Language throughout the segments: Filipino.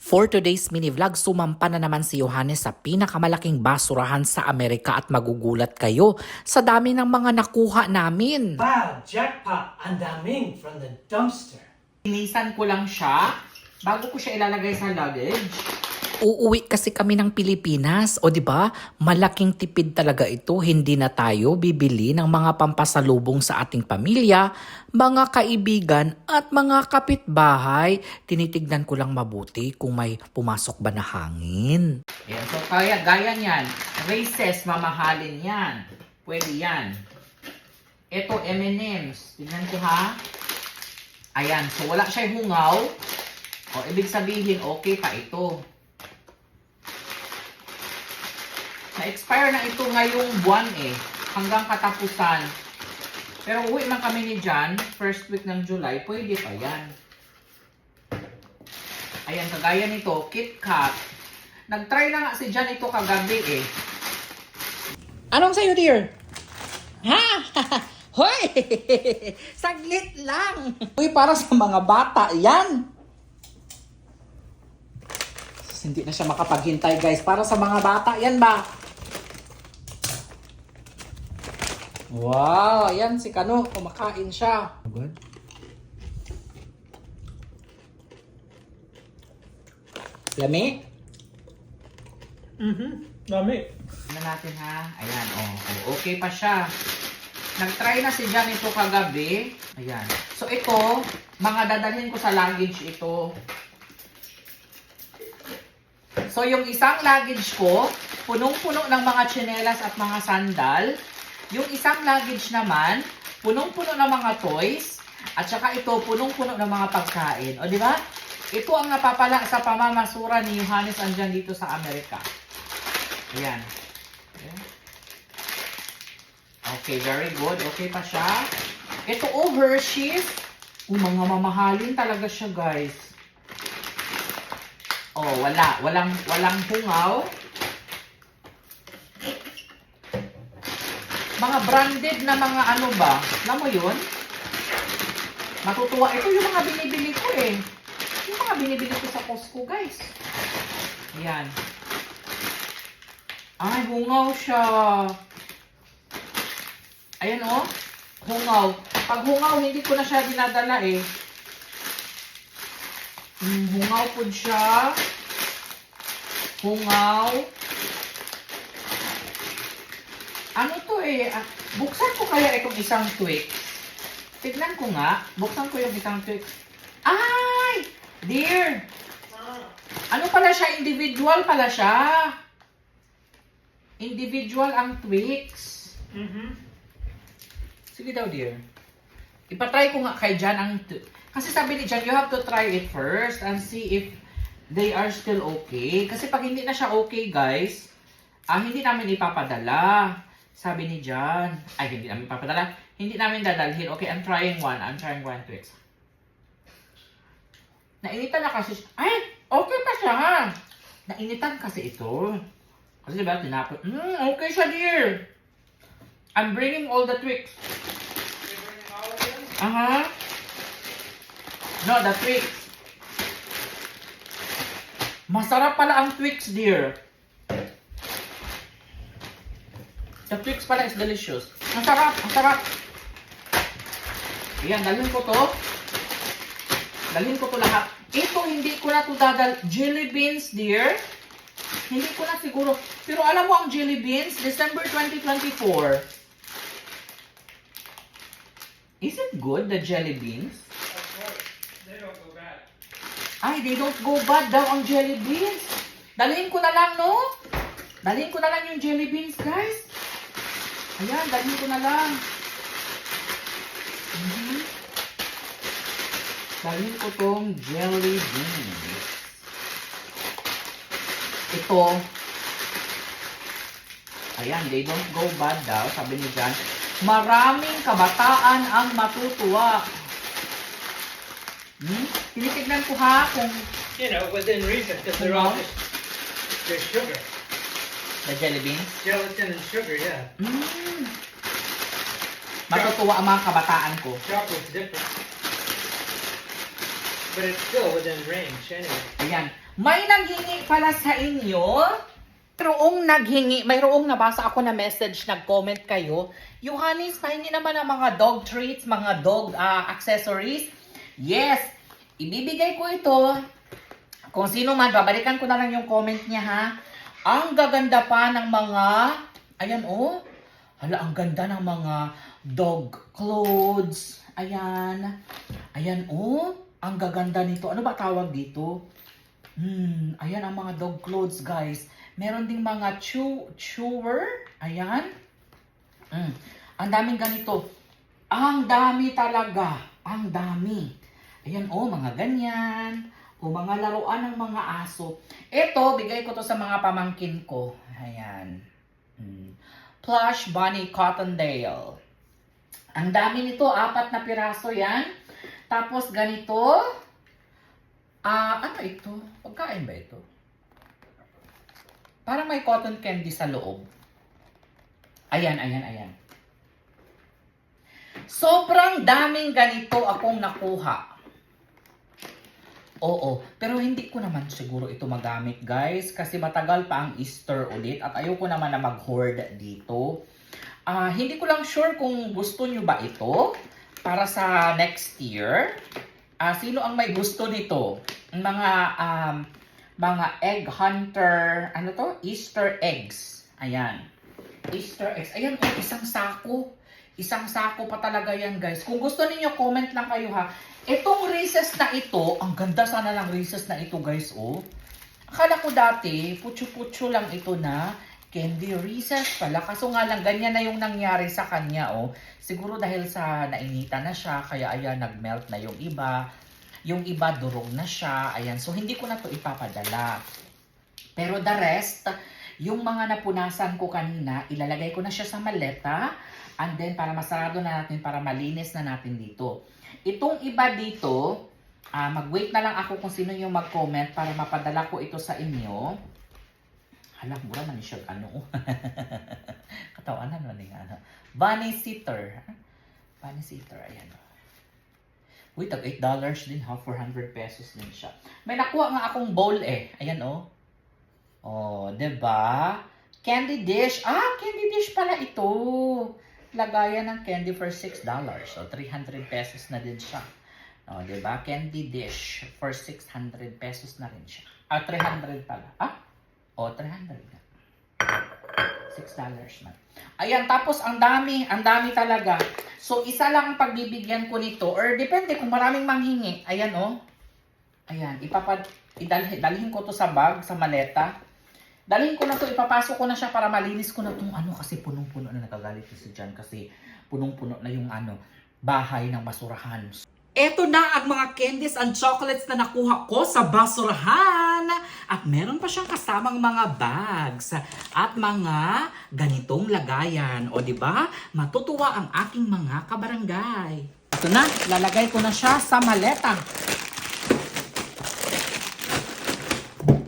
For today's mini vlog, sumampa na naman si Johannes sa pinakamalaking basurahan sa Amerika at magugulat kayo sa dami ng mga nakuha namin. Wow, jackpot! Ang daming from the dumpster. Linisan ko lang siya bago ko siya ilalagay sa luggage. Uuwi kasi kami ng Pilipinas, o di ba? Malaking tipid talaga ito. Hindi na tayo bibili ng mga pampasalubong sa ating pamilya, mga kaibigan at mga kapitbahay. Tinitignan ko lang mabuti kung may pumasok ba na hangin. Ayan, so gaya niyan. Races, mamahalin yan. Pwede yan. Ito, M&M's. Tingnan ko ha. Ayan, so wala siya hungaw. O, ibig sabihin, okay pa ito. Na-expire na ito ngayong buwan hanggang katapusan. Pero uwi man kami ni Jan, first week ng July, pwede pa yan. Ayan, kagaya nito, KitKat. Nag-try na nga si Jan ito kagabi Anong sa'yo, dear? Ha? Hoy! Saglit lang! Uy, para sa mga bata, yan! Hindi na siya makapaghintay, guys. Para sa mga bata, yan ba? Wow! Ayan, si Kano. Kumakain siya. Good. Lami? Dami. na natin ha. Ayan, okay pa siya. Nag-try na si Jan ito kagabi. Ayan. So ito, mga dadalhin ko sa luggage ito. So yung isang luggage ko, punong-puno ng mga tsinelas at mga sandal. Yung isang luggage naman, punong-puno ng mga toys. At saka ito, punong-puno ng mga pagkain. O di ba? Ito ang napapala sa pamamasura ni Johannes andyan dito sa Amerika. Ayan. Okay, very good. Okay pa siya. Ito, Hershey's. Mga mamahalin talaga siya, guys. Walang hungaw. Mga branded na mga ano ba? Alam mo yun? Matutuwa. Ito yung mga binibili ko Yung mga binibili ko sa Costco, guys. Ayan. Ay, hungaw siya. Ayan hungaw. Pag hungaw, hindi ko na siya dinadala Hungaw po siya. Hungaw. Ano to buksan ko kaya itong isang Twix. Tignan ko nga. Buksan ko yung isang Twix. Ay! Dear! Ano pala siya? Individual pala siya. Individual ang Twix. Sige daw, dear. Ipatry ko nga kay Jan ang... Kasi sabi ni Jan, you have to try it first and see if they are still okay. Kasi pag hindi na siya okay, guys, hindi namin ipapadala. Sabi ni Jan. Ay, hindi namin ipapadala. Hindi namin dadalhin. Okay, I'm trying one. I'm trying one Twix. Nainitan na kasi siya. Ay! Okay pa siya, ha? Nainitan kasi ito. Kasi diba, tinapon. Okay siya, dear. I'm bringing all the Twix. You're bringing all of them? No, the Twix. Masarap pala ang Twix, dear. The Twix pala is delicious. Ang sarap, ang sarap. Ayan, dalhin ko to. Dalhin ko to lahat. Ito, hindi ko na to jelly beans, dear. Hindi ko na siguro. Pero alam mo ang jelly beans, December 2024. Is it good, the jelly beans? Of course. They don't go bad. Ay, they don't go bad daw ang jelly beans. Dalhin ko na lang, no? Dalhin ko na lang yung jelly beans, guys. Ayan, dalhin ko na lang. Dalhin ko tong jelly beans. Ito. Ayan, they don't go bad daw, sabi ni Jan. Maraming kabataan ang matutuwa. Tinitignan ko ha kung... You know, within reason, because they're all just, they're sugar. The jelly beans? Gelatin and sugar, yeah. Matutuwa ang mga kabataan ko. Chocolate's different. But it's still within range anyway. Ayan. May nanghingi pala sa inyo. Mayroong nabasa ako na message, nag-comment kayo. Yohanis, pahingi naman ng mga dog treats, mga dog accessories. Yes, ibibigay ko ito. Kung sino man, babalikan ko na lang yung comment niya ha. Ang gaganda pa ng mga, ayan oh. Hala, ang ganda ng mga dog clothes. Ayan. Ayan oh. Ang gaganda nito. Ano ba tawag dito? Ayan ang mga dog clothes, guys. Meron ding mga chewer. Ayan. Ang daming ganito. Ang dami talaga. Ang dami. Ayan, oh, mga ganyan. O mga laruan ng mga aso. Ito, bigay ko to sa mga pamangkin ko. Ayan. Plush Bunny Cottondale. Ang dami nito. 4 na piraso yan. Tapos ganito. Ano ito? Pagkain ba ito? Parang may cotton candy sa loob. Ayan. Sobrang daming ganito akong nakuha. Oo, pero hindi ko naman siguro ito magamit, guys. Kasi matagal pa ang Easter ulit at ayoko naman na mag-hoard dito. Hindi ko lang sure kung gusto nyo ba ito para sa next year. Sino ang may gusto nito? Mga egg hunter, ano to? Easter eggs. Ayan. Easter eggs. Ayan, isang sako. Isang sako pa talaga yan, guys. Kung gusto niyo comment lang kayo ha. Itong Reese's na ito, ang ganda sana ng Reese's na ito, guys, oh. Akala ko dati, putyo-putyo lang ito na candy Reese's pala. Kaso nga lang, ganyan na yung nangyari sa kanya, oh. Siguro dahil sa nainita na siya, kaya ayan, nag-melt na yung iba. Yung iba, durog na siya. Ayan, so hindi ko na to ipapadala. Pero the rest, yung mga napunasan ko kanina, ilalagay ko na siya sa maleta. And then, para masarado na natin, para malinis na natin dito. Itong iba dito, mag-wait na lang ako kung sino yung mag-comment para mapadala ko ito sa inyo. Hala, mura man siya, ano. Katawanan mo ning ano. Bunny sitter. Bunny sitter, ayan. Uy, tag $8 din ha, 400 pesos din siya. May nakuha nga akong bowl eh. Ayan oh. Oh, 'di ba? Candy dish. Candy dish pala ito. Lagayan ng candy for $6. So 300 pesos na din siya. Oh, 'di ba? Candy dish for 600 pesos na rin siya. 300 pala. 300 na. $6 na. Ayan, tapos ang dami talaga. So, isa lang ang pagbibigyan ko nito. Or depende kung maraming manghingi. Ayan, oh. Ayan, dalhin ko to sa bag, sa maleta. Dalhin ko na to, ipapasok ko na siya para malinis ko na itong kasi punong-puno na nakagalit si Jan kasi punong-puno na yung bahay ng basurahan. Eto na ang mga candies and chocolates na nakuha ko sa basurahan. At meron pa siyang kasamang mga bags at mga ganitong lagayan. O di ba? Matutuwa ang aking mga kabarangay. Ito na, lalagay ko na siya sa maleta.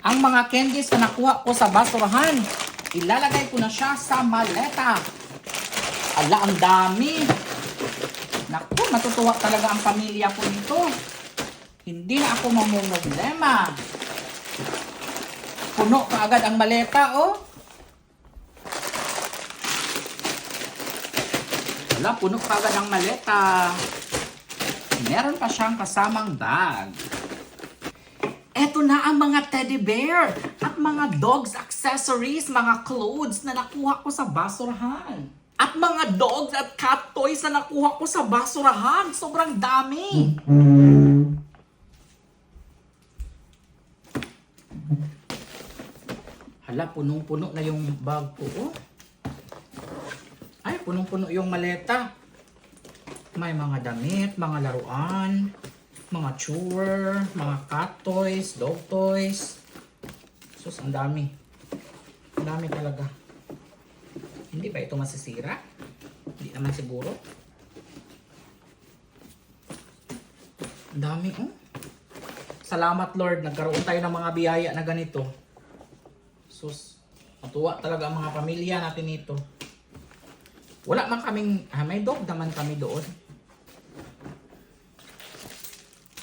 Ang mga candies na nakuha ko sa basurahan, ilalagay ko na siya sa maleta. Ala, ang dami. Naku, matutuwa talaga ang pamilya ko nito. Hindi na ako mamumroblema. Puno ka agad ang maleta, oh. Wala, puno ka agad ang maleta. Meron pa siyang kasamang bag. Eto na ang mga teddy bear at mga dogs accessories, mga clothes na nakuha ko sa basurahan. At mga dogs at cat toys na nakuha ko sa basurahan. Sobrang dami. Hala, punong-puno na yung bag ko. Oh. Ay, punong-puno yung maleta. May mga damit, mga laruan, mga chewer, mga cat toys, dog toys. Sus, ang dami. Ang dami talaga. Hindi ba ito masisira? Hindi naman siguro. Ang dami, oh. Salamat, Lord. Nagkaroon tayo ng mga biyaya na ganito. Sus, matuwa talaga ang mga pamilya natin ito. Wala man kaming, may dog naman kami doon.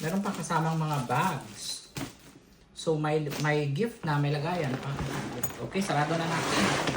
Meron pa kasamang mga bags. So may gift na, may lagayan pa. Okay, sarado na natin.